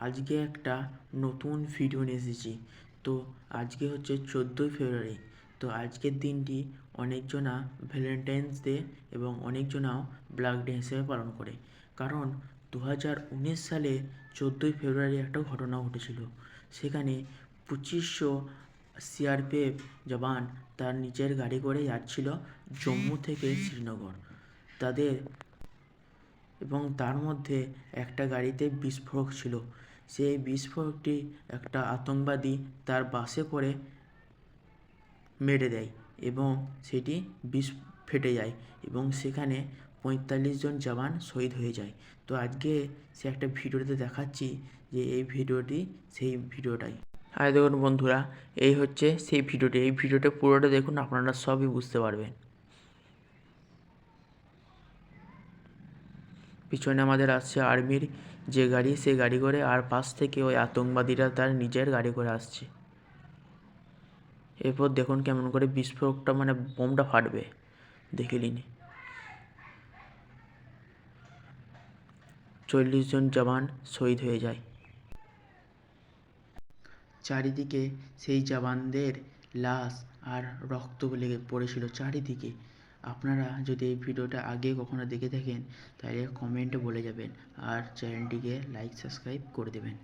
আজকে একটা নতুন ভিডিও নিয়ে এসেছি। তো আজকে হচ্ছে 14ই ফেব্রুয়ারি। তো আজকের দিনটি অনেকজনা ভ্যালেন্টাইন্স ডে এবং অনেকজনাও ব্ল্যাক ডে হিসেবে পালন করে। কারণ 2019 সালে 14ই ফেব্রুয়ারি একটা ঘটনা ঘটেছিল। সেখানে 2500 সিআরপিএফ জওয়ান তার নিজের গাড়ি করে যাচ্ছিল জম্মু থেকে শ্রীনগর। তাদের এবং তার মধ্যে একটা গাড়িতে বিস্ফোরক ছিল। সেই বিস্ফোরকটি একটা আতঙ্কবাদী তার বাসে করে মেরে দেয় এবং সেটি ফেটে যায় এবং সেখানে 45 জন জওয়ান শহীদ হয়ে যায়। তো আজকে সে একটা ভিডিওতে দেখাচ্ছি যে এই ভিডিওটি সেই ভিডিওটাই। আর দেখুন বন্ধুরা, এই হচ্ছে সেই ভিডিওটি। এই ভিডিওটা পুরোটা দেখুন, আপনারা সবই বুঝতে পারবেন। পিছনে আমাদের আসছে আর্মির যে গাড়ি, সে গাড়ি করে, আর পাশ থেকে ওই আতঙ্কবাদীরা তার নিজের গাড়ি করে আসছে। এরপর দেখুন কেমন করে বিস্ফোরকটা মানে বোমটা ফাটবে, দেখে নিন। 40 জন জওয়ান শহীদ হয়ে যায়। চারিদিকে সেই জওয়ানদের লাশ আর রক্ত লেগে পড়েছিল চারিদিকে। আপনারা যদি এই ভিডিওটা আগে কখনো দেখে থাকেন তাহলে কমেন্টে বলে যাবেন, আর চ্যানেলটিকে লাইক সাবস্ক্রাইব করে দেবেন।